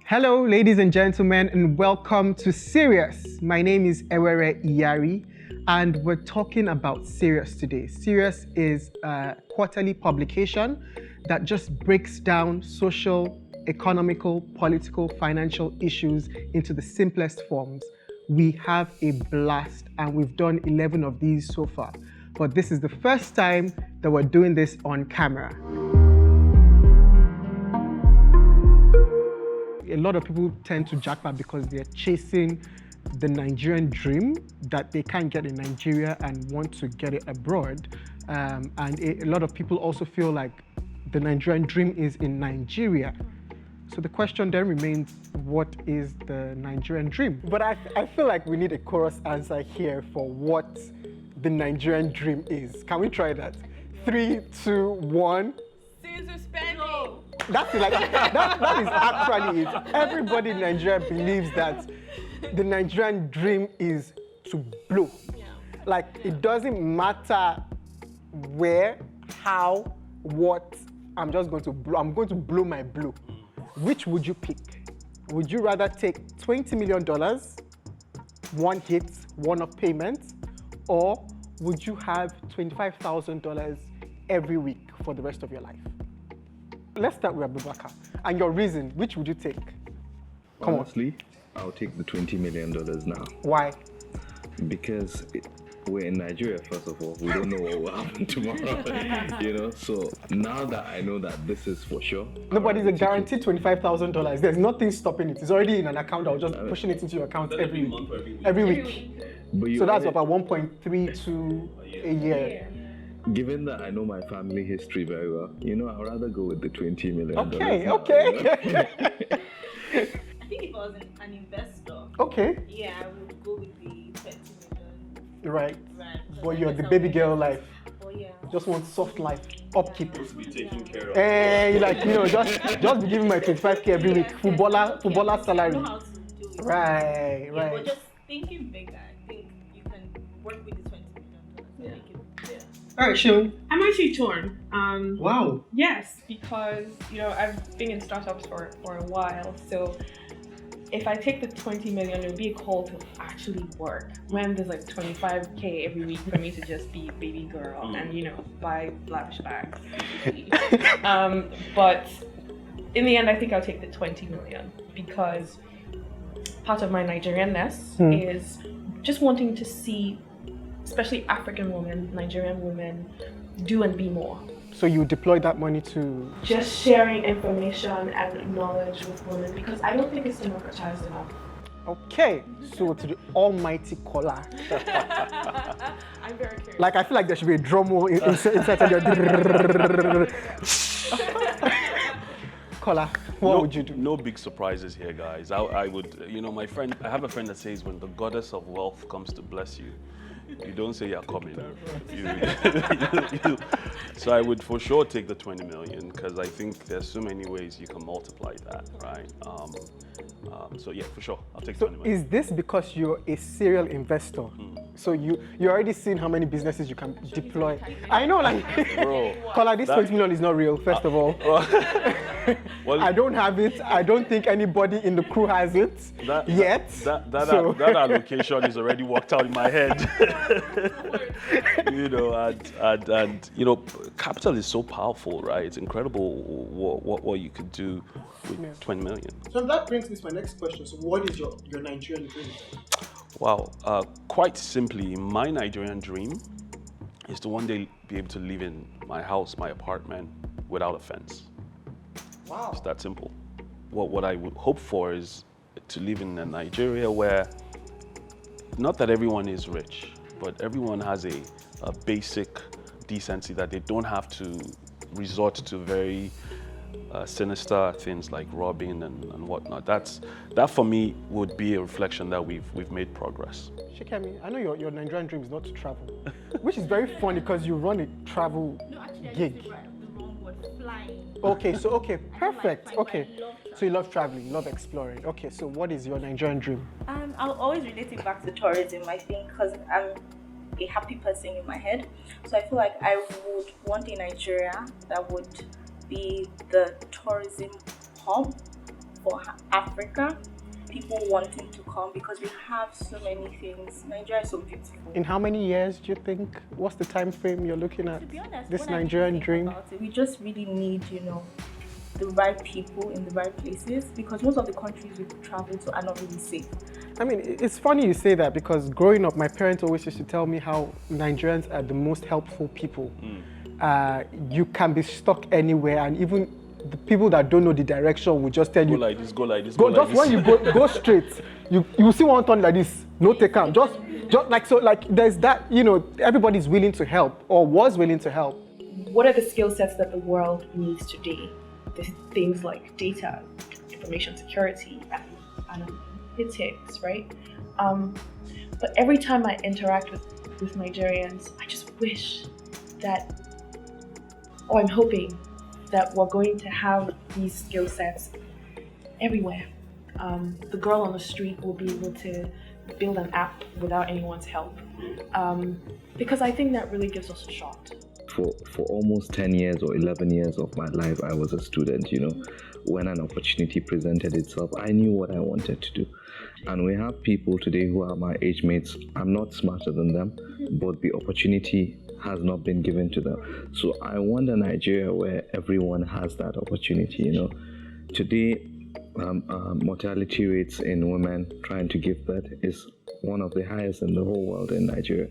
Hello, ladies and gentlemen, and welcome to Serious. My name is Ewere Iyari, and we're talking about Serious today. Serious is a quarterly publication that just breaks down social, economical, political, financial issues into the simplest forms. We have a blast, and we've done 11 of these so far. But this is the first time that we're doing this on camera. A lot of people tend to jackpot because they're chasing the Nigerian dream that they can't get in Nigeria and want to get it abroad. And a lot of people also feel like the Nigerian dream is in Nigeria. So the question then remains, what is the Nigerian dream? But I feel like we need a chorus answer here for what the Nigerian dream is. Can we try that? 3, 2, 1. Caesar spending. That is actually it. Everybody in Nigeria believes that the Nigerian dream is to blow. Yeah. Like, it doesn't matter where, how, what, I'm just going to blow. I'm going to blow my blow. Which would you pick? Would you rather take $20 million, one hit, one-off payment, or would you have $25,000 every week for the rest of your life? Let's start with Abubakar. And your reason, which would you take? Honestly, I'll take the $20 million now. Why? Because we're in Nigeria, first of all. We don't know what will happen tomorrow. So now that I know that this is for sure. Nobody's a guaranteed $25,000. There's nothing stopping it. It's already in an account. I'll just pushing it into your account every week. Every week. So that's about 1.32 a year. Given that I know my family history very well, I'd rather go with the $20 million. Okay. I think if I was an investor, Okay. I would go with the 20 million. Right. So But you're that's the how baby we- girl life. Oh yeah. Just want soft life, upkeep. To be taken care of. Just be giving my 25K every week. Footballer I salary. know how to do it. Right. But just thinking bigger, I think you can work with the $20 million. Make it. All right, Sean. I'm actually torn. Wow. Yes, because I've been in startups for a while. So if I take the 20 million, it would be a call to actually work. When there's like 25K every week for me to just be baby girl and buy lavish bags. But in the end, I think I'll take the 20 million because part of my Nigerianness is just wanting to see, especially African women, Nigerian women, do and be more. So you deploy that money to... Just sharing information and knowledge with women because I don't think it's democratized enough. Okay, so to the almighty Kola. I'm very curious. Like, I feel like there should be a drum roll inside your... Kola, what would you do? No big surprises here, guys. I would, I have a friend that says when the goddess of wealth comes to bless you, you don't say you're coming. So I would for sure take the 20 million because I think there's so many ways you can multiply that, right? So yeah, for sure, I'll take So 20 million. is this because you're a serial investor? So you already seen how many businesses you can deploy? I know, like, Bro, Kola, this 20 million is not real, first of all. well, I don't have it. I don't think anybody in the crew has it yet. That allocation is already worked out in my head. Capital is so powerful, right? It's incredible what you could do with 20 million. So that brings me to my next question. So what is your Nigerian dream? Wow, quite simply, my Nigerian dream is to one day be able to live in my house, my apartment, without a fence. Wow. It's that simple. What I would hope for is to live in a Nigeria where, not that everyone is rich, but everyone has a basic decency that they don't have to resort to very sinister things like robbing and whatnot. That for me would be a reflection that we've made progress. Shikemi, I know your Nigerian dream is not to travel, which is very funny because you run a travel No, actually, I gig. used the wrong word, flying. Okay, perfect. flying, Okay, but I love so you love traveling, you love exploring. Okay, so what is your Nigerian dream? I'll always relate it back to tourism, I think, because I'm a happy person in my head. So I feel like I would want a Nigeria that would be the tourism hub for Africa, people wanting to come because we have so many things. Nigeria is so beautiful. In how many years do you think? What's the time frame you're looking at? To be honest, This when I Nigerian think dream. about it, we just really need, the right people in the right places, because most of the countries we travel to are not really safe. I mean, it's funny you say that, because growing up, my parents always used to tell me how Nigerians are the most helpful people. You can be stuck anywhere, and even the people that don't know the direction will just tell Go you, like this, go like this, go, go just like when this. you go straight, you see one turn like this, no take am. Just like, so, like, there's that, everybody's willing to help, or was willing to help. What are the skill sets that the world needs today? There's things like data, information security, and analytics, right? But every time I interact with Nigerians, I just wish that, or I'm hoping that we're going to have these skill sets everywhere. The girl on the street will be able to build an app without anyone's help, because I think that really gives us a shot. For almost 10 years or 11 years of my life, I was a student, When an opportunity presented itself, I knew what I wanted to do. And we have people today who are my age mates. I'm not smarter than them, but the opportunity has not been given to them. So I want a Nigeria where everyone has that opportunity, Today, mortality rates in women trying to give birth is one of the highest in the whole world in Nigeria.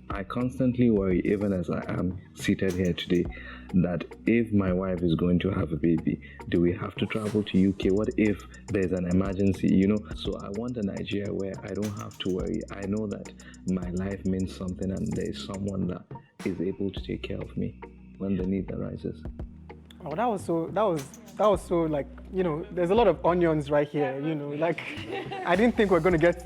I constantly worry, even as I am seated here today, that if my wife is going to have a baby, do we have to travel to UK? What if there's an emergency, So I want a Nigeria where I don't have to worry. I know that my life means something, and there's someone that is able to take care of me when the need arises. Oh, that was so like, there's a lot of onions right here, like, I didn't think we're going to get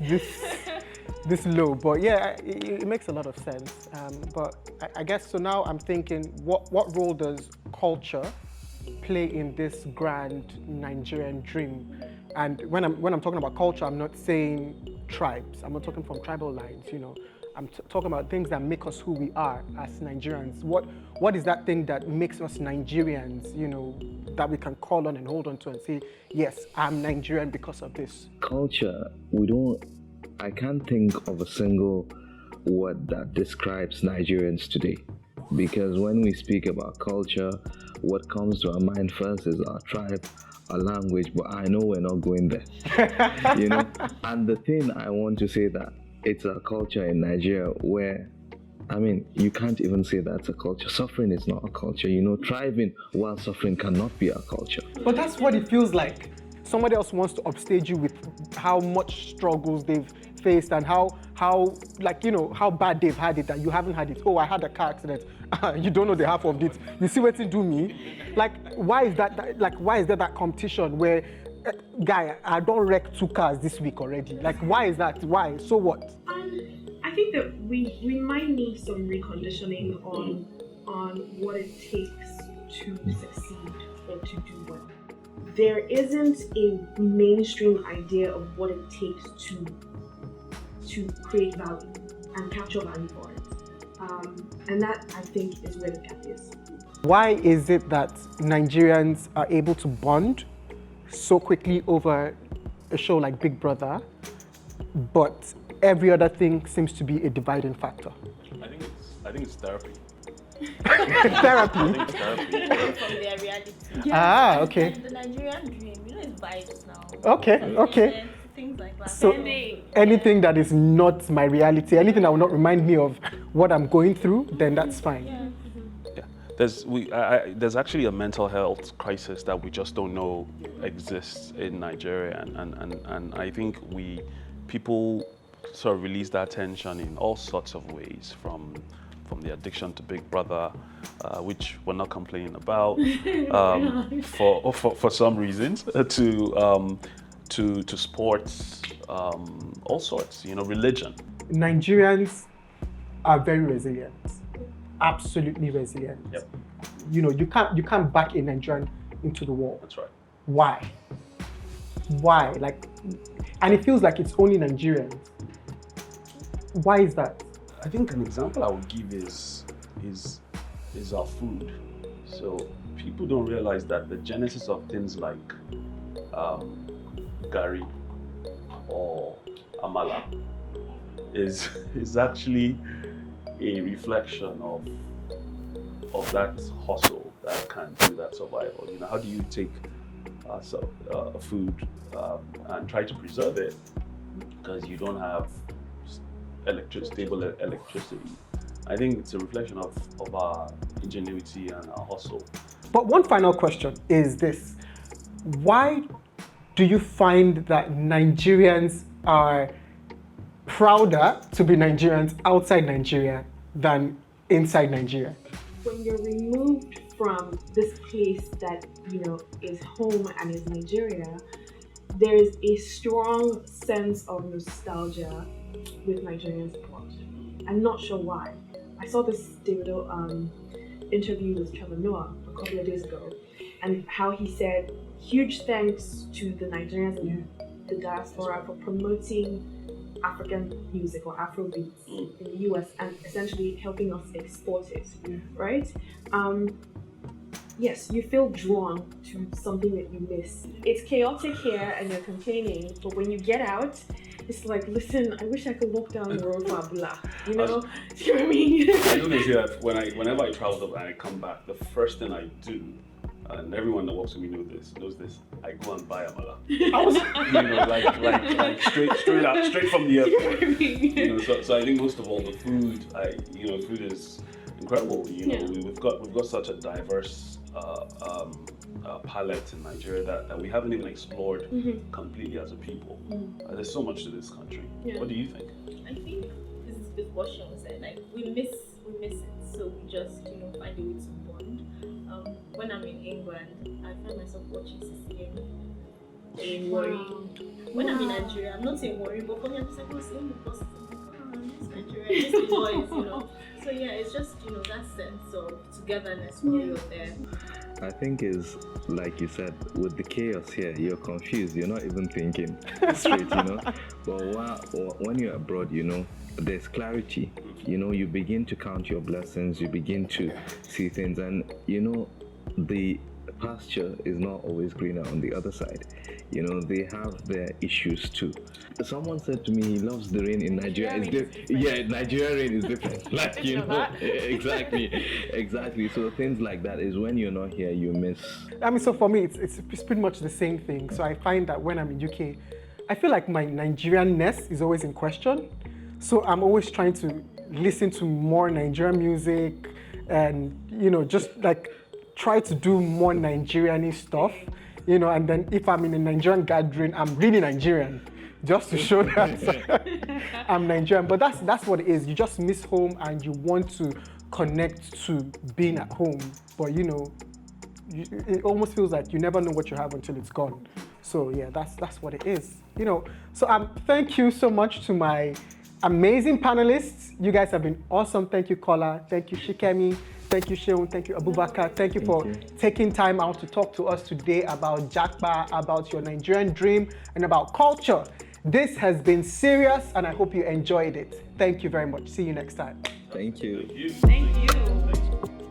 this low, but yeah, it makes a lot of sense. But I guess, so now I'm thinking, what role does culture play in this grand Nigerian dream? And when I'm talking about culture, I'm not saying tribes. I'm not talking from tribal lines, I'm talking about things that make us who we are as Nigerians. What is that thing that makes us Nigerians, that we can call on and hold on to and say, yes, I'm Nigerian because of this? Culture, I can't think of a single word that describes Nigerians today. Because when we speak about culture, what comes to our mind first is our tribe, our language, but I know we're not going there. And the thing I want to say that it's a culture in Nigeria where, you can't even say that's a culture. Suffering is not a culture. Thriving while suffering cannot be a culture. But that's what it feels like. Somebody else wants to upstage you with how much struggles they've faced and how bad they've had it, that you haven't had it. Oh, I had a car accident. You don't know the half of it. You see what it do me? Like, why is that? Like, why is there that competition where, guy, I don't wreck 2 cars this week already? Like, why is that? Why? So what? I think that we might need some reconditioning on what it takes to succeed or to do well. There isn't a mainstream idea of what it takes to create value and capture value for it. And that, I think, is where the gap is. Why is it that Nigerians are able to bond so quickly over a show like Big Brother, but every other thing seems to be a dividing factor? I think it's therapy. Therapy? I think it's therapy. From their reality. Okay. And the Nigerian dream, it's vibes now. Okay. Things like that. So anything that is not my reality, anything that will not remind me of what I'm going through, then that's fine. Yeah. There's actually a mental health crisis that we just don't know exists in Nigeria, and I think people sort of release that tension in all sorts of ways, from the addiction to Big Brother, which we're not complaining about, for some reasons, to sports, all sorts, religion. Nigerians are very resilient, absolutely resilient. Yep. You can't back a Nigerian into the wall. That's right. Why? Like, and it feels like it's only Nigerians. Why is that? I think an example I would give is our food. So people don't realize that the genesis of things like gari or amala is actually a reflection of that hustle that can do that survival. You know, how do you take food and try to preserve it because you don't have stable electricity? I think it's a reflection of our ingenuity and our hustle. But one final question is this. Why do you find that Nigerians are prouder to be Nigerians outside Nigeria than inside Nigeria? When you're removed from this place that, you know, is home and is Nigeria, there is a strong sense of nostalgia with Nigerians abroad. I'm not sure why. I saw this Davido interview with Trevor Noah a couple of days ago, and how he said huge thanks to the Nigerians and the diaspora for promoting African music or Afrobeats in the US and essentially helping us export it, right? Yes, you feel drawn to something that you miss. It's chaotic here and you're complaining, but when you get out, it's like, listen, I wish I could walk down the road for Abula. You know? Do you know what I mean? I do this here. Whenever I travel and I come back, the first thing I do, and everyone that works with me knows this, I go and buy amala. You know, like straight from the airport. You know, so I think most of all the food, food is incredible. You know, we've got such a diverse palette in Nigeria that we haven't even explored completely as a people. There's so much to this country. What do you think? I think this is with what Sean said. Like we miss it, so we just find a way to bond. When I'm in England, I find myself watching CCM in worry. When I'm in Nigeria, I'm not saying worry, but for me, I'm just like, oh, seeing the bosses, I'm like, it's Nigeria, it's the boys, So yeah, it's just that sense of togetherness when you're there. I think is like you said, with the chaos here, you're confused. You're not even thinking straight, But when you're abroad, there's clarity. You begin to count your blessings. You begin to see things, and the pasture is not always greener on the other side. They have their issues too. Someone said to me he loves the rain in Nigeria. Nigerian rain is different. Like, exactly. So things like that is when you're not here, you miss. I mean, so for me, it's pretty much the same thing. So I find that when I'm in UK, I feel like my Nigerian-ness is always in question. So I'm always trying to listen to more Nigerian music and, just like try to do more Nigerian stuff, and then if I'm in a Nigerian gathering, I'm really Nigerian, just to show that I'm Nigerian. But that's what it is. You just miss home and you want to connect to being at home. But it almost feels like you never know what you have until it's gone. So yeah, that's what it is. So thank you so much to my amazing panelists. You guys have been awesome. Thank you, Kola. Thank you, Shikemi. Thank you, Sheun. Thank you, Abubakar. Thank you for taking time out to talk to us today about Japa, about your Nigerian dream, and about culture. This has been serious, and I hope you enjoyed it. Thank you very much. See you next time. Thank you. Thank you.